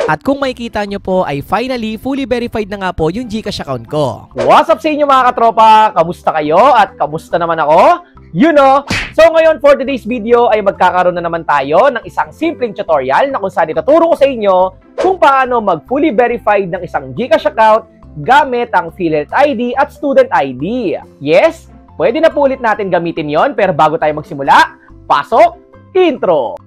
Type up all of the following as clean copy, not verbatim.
At kung makikita nyo po ay finally fully verified na nga po yung GCash account ko. What's up sa inyo mga katropa? Kamusta kayo? At kamusta naman ako? You know! So ngayon for today's video ay magkakaroon na naman tayo ng isang simpleng tutorial na kung saan ituturo ko sa inyo kung paano mag-fully verified ng isang GCash account gamit ang PhilHealth ID at Student ID. Yes, pwede na po ulit natin gamitin yon, pero bago tayo magsimula, pasok, intro!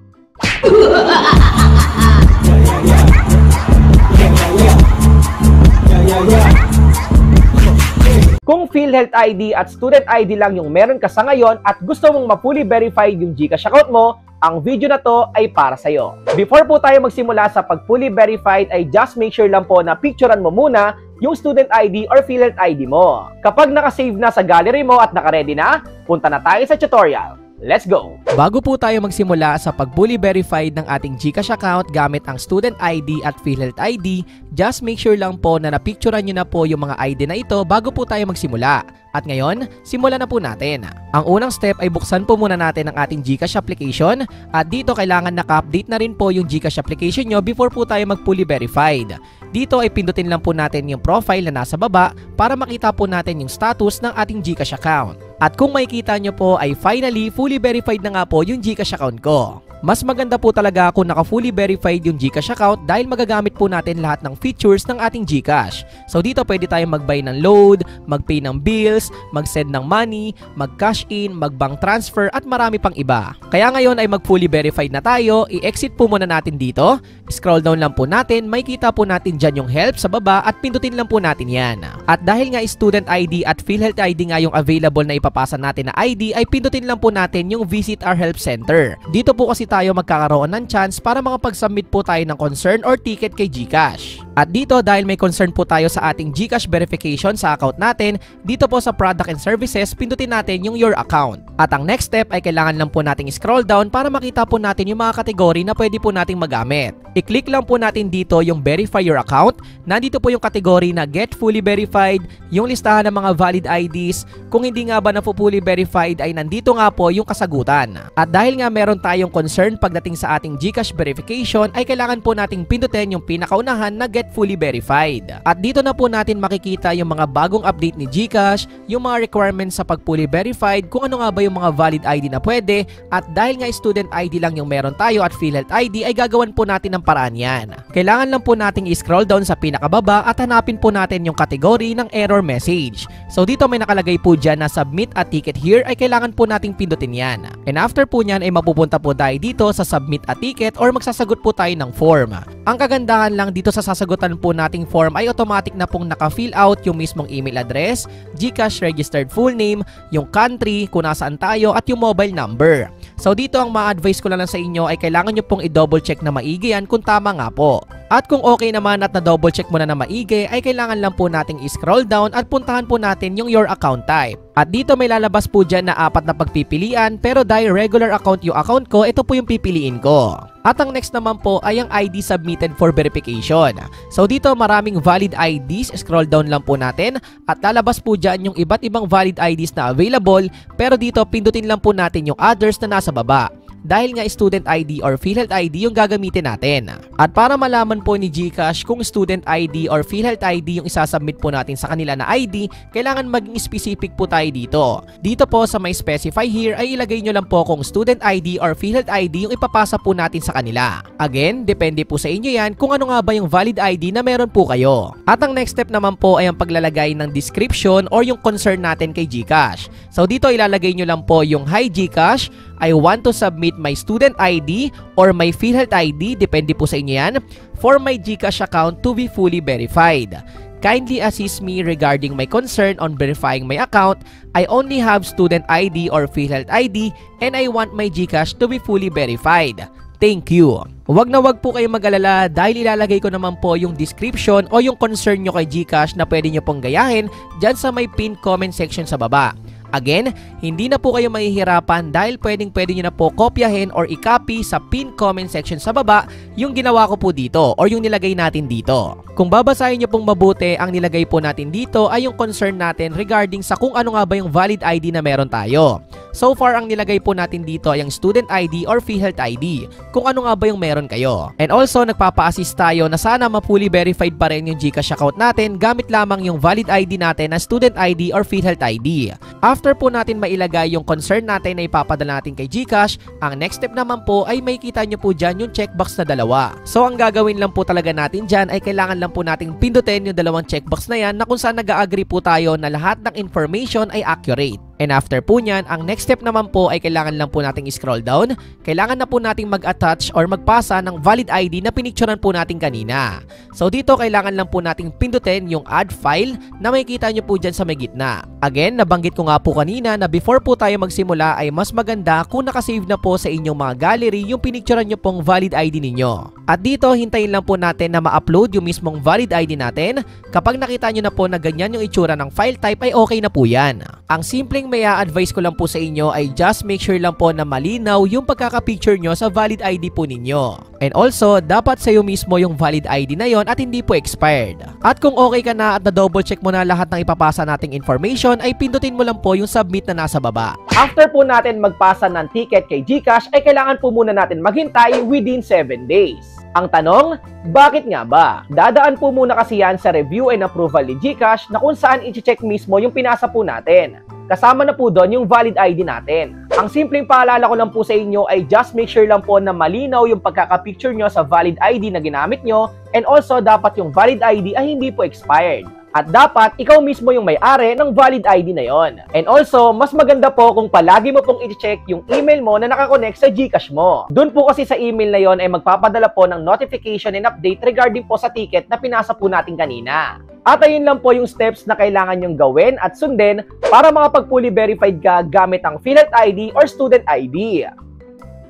Kung PhilHealth ID at Student ID lang yung meron ka sa ngayon at gusto mong ma-fully verified yung GCash account mo, ang video na to ay para sa'yo. Before po tayo magsimula sa pag-fully verified ay just make sure lang po na picturean mo muna yung Student ID or PhilHealth ID mo. Kapag nakasave na sa gallery mo at nakaready na, punta na tayo sa tutorial. Let's go! Bago po tayo magsimula sa pag-fully verified ng ating GCash account gamit ang Student ID at PhilHealth ID, just make sure lang po na napicturean nyo na po yung mga ID na ito bago po tayo magsimula. At ngayon, simulan na po natin. Ang unang step ay buksan po muna natin ang ating GCash application at dito kailangan naka-update na rin po yung GCash application nyo before po tayo mag-fully verified. Dito ay pindutin lang po natin yung profile na nasa baba para makita po natin yung status ng ating GCash account. At kung makikita nyo po ay finally fully verified na nga po yung GCash account ko. Mas maganda po talaga kung naka-fully verified yung GCash account dahil magagamit po natin lahat ng features ng ating GCash. So dito pwede tayong mag-buy ng load, mag-pay ng bills, mag-send ng money, mag-cash in, mag-bank transfer at marami pang iba. Kaya ngayon ay mag-fully verified na tayo, i-exit po muna natin dito, scroll down lang po natin, makikita po natin dyan yung help sa baba at pindutin lang po natin yan. At dahil nga Student ID at PhilHealth ID nga yung available na ipapasa natin na ID ay pindutin lang po natin yung Visit Our Help Center. Dito po kasi tayo magkakaroon ng chance para makapag-submit po tayo ng concern or ticket kay GCash. At dito dahil may concern po tayo sa ating GCash verification sa account natin, dito po sa Product and Services, pindutin natin yung Your Account. At ang next step ay kailangan lang po nating scroll down para makita po natin yung mga kategory na pwede po nating magamit. I-click lang po natin dito yung Verify Your Account. Nandito po yung kategory na Get Fully Verified, yung listahan ng mga valid IDs. Kung hindi nga ba na fully verified ay nandito nga po yung kasagutan. At dahil nga meron tayong concern pagdating sa ating GCash verification ay kailangan po nating pindutin yung pinakaunahan na Get Fully Verified. At dito na po natin makikita yung mga bagong update ni GCash, yung mga requirements sa pag-fully verified, kung ano nga ba yung mga valid ID na pwede. At dahil nga Student ID lang yung meron tayo at PhilHealth ID ay gagawan po natin ng paraan yan. Kailangan lang po nating i-scroll down sa pinakababa at hanapin po natin yung kategory ng error message. So dito may nakalagay po dyan na Submit a Ticket Here ay kailangan po nating pindutin yan. And after po nyan ay mapupunta po tayo dito sa Submit a Ticket or magsasagot po tayo ng form. Ang kagandahan lang dito sa sasagutan po nating form ay automatic na pong naka-fill out yung mismong email address, GCash registered full name, yung country, kung nasaan tayo at yung mobile number. So dito ang ma-advise ko lang sa inyo ay kailangan nyo pong i-double check na maigi yan kung tama nga po. At kung okay naman at na-double check mo na maigi ay kailangan lang po nating i-scroll down at puntahan po natin yung Your Account Type. At dito may lalabas po dyan na 4 na pagpipilian pero dahil regular account yung account ko, ito po yung pipiliin ko. At ang next naman po ay ang ID submitted for verification. So dito maraming valid IDs, scroll down lang po natin at lalabas po dyan yung iba't ibang valid IDs na available pero dito pindutin lang po natin yung others na nasa baba. Dahil nga Student ID or PhilHealth ID yung gagamitin natin. At para malaman po ni GCash kung Student ID or PhilHealth ID yung isasubmit po natin sa kanila na ID, kailangan maging specific po tayo dito. Dito po sa may specify here ay ilagay nyo lang po kung Student ID or PhilHealth ID yung ipapasa po natin sa kanila. Again, depende po sa inyo yan kung ano nga ba yung valid ID na meron po kayo. At ang next step naman po ay ang paglalagay ng description or yung concern natin kay GCash. So dito ilalagay nyo lang po yung Hi GCash, I want to submit my Student ID or my PhilHealth ID, depende po sa inyo yan, for my GCash account to be fully verified. Kindly assist me regarding my concern on verifying my account. I only have Student ID or PhilHealth ID and I want my GCash to be fully verified. Thank you. Wag na wag po kayo mag-alala dahil ilalagay ko naman po yung description o yung concern nyo kay GCash na pwede nyo pong gayahin dyan sa may pinned comment section sa baba. Again, hindi na po kayo mahihirapan dahil pwede nyo na po kopyahin or i-copy sa pinned comment section sa baba yung ginawa ko po dito or yung nilagay natin dito. Kung babasahin nyo pong mabuti, ang nilagay po natin dito ay yung concern natin regarding sa kung ano nga ba yung valid ID na meron tayo. So far, ang nilagay po natin dito ay ang student ID or PhilHealth ID, kung ano nga ba yung meron kayo. And also, nagpapa-assist tayo na sana ma-fully verified pa rin yung GCash account natin gamit lamang yung valid ID natin na student ID or PhilHealth ID. After po natin mailagay yung concern natin na ipapadala natin kay GCash, ang next step naman po ay makikita nyo po dyan yung checkbox na dalawa. So ang gagawin lang po talaga natin dyan ay kailangan lang po nating pindutin yung dalawang checkbox na yan na kung saan nag-agree po tayo na lahat ng information ay accurate. And after po nyan, ang next step naman po ay kailangan lang po nating scroll down. Kailangan na po nating mag-attach or magpasa ng valid ID na pinicturean po natin kanina. So dito kailangan lang po nating pindutin yung add file na makikita nyo po dyan sa may gitna. Again, nabanggit ko nga po kanina na before po tayo magsimula ay mas maganda kung nakasave na po sa inyong mga gallery yung pinicturean nyo pong valid ID ninyo. At dito, hintayin lang po natin na ma-upload yung mismong valid ID natin. Kapag nakita nyo na po na ganyan yung itsura ng file type ay okay na po yan. Ang simpleng may advice ko lang po sa inyo ay just make sure lang po na malinaw yung pagkaka-picture nyo sa valid ID po ninyo. And also, dapat sa'yo mismo yung valid ID na yon at hindi po expired. At kung okay ka na at na-double check mo na lahat ng ipapasa nating information, ay pindutin mo lang po yung submit na nasa baba. After po natin magpasa ng ticket kay GCash, ay kailangan po muna natin maghintay within 7 days. Ang tanong, bakit nga ba? Dadaan po muna kasi yan sa review and approval ni GCash na kung saan i-check mismo yung pinasa po natin. Kasama na po doon yung valid ID natin. Ang simpleng paalala ko lang po sa inyo ay just make sure lang po na malinaw yung pagkaka-picture nyo sa valid ID na ginamit nyo, and also dapat yung valid ID ay hindi po expired. At dapat ikaw mismo yung may-ari ng valid ID na yon. And also, mas maganda po kung palagi mo pong i-check yung email mo na nakakonect sa GCash mo. Doon po kasi sa email na yon ay magpapadala po ng notification and update regarding po sa ticket na pinasa po natin kanina. At ayun lang po yung steps na kailangan nyong gawin at sundin para makapag-fully verified ka gamit ang PhilHealth ID or Student ID.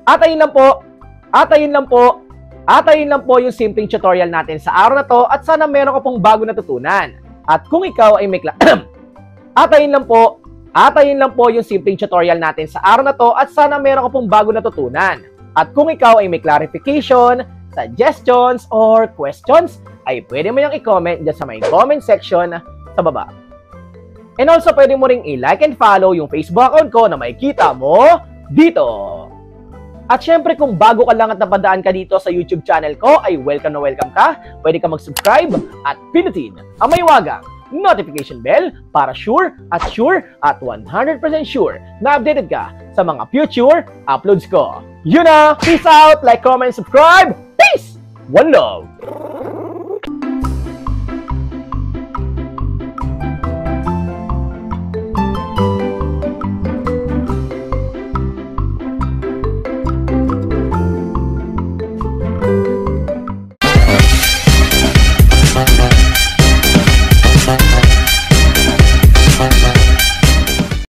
At ayun lang po yung simpleng tutorial natin sa araw na to at sana meron ka pong bago natutunan. At kung ikaw ay may At ayun lang po yung simpleng tutorial natin sa araw na to at sana meron ka pong bago natutunan. At kung ikaw ay may clarification, suggestions, or questions, ay pwede mo yung i-comment dyan sa may comment section sa baba. And also, pwede mo ring i-like and follow yung Facebook account ko na makikita mo dito. At syempre, kung bago ka lang at napadaan ka dito sa YouTube channel ko, ay welcome na welcome ka. Pwede ka mag-subscribe at pinutin ang may wagang notification bell para sure at 100% sure na updated ka sa mga future uploads ko. Yun na! Peace out! Like, comment, subscribe! Peace! One love!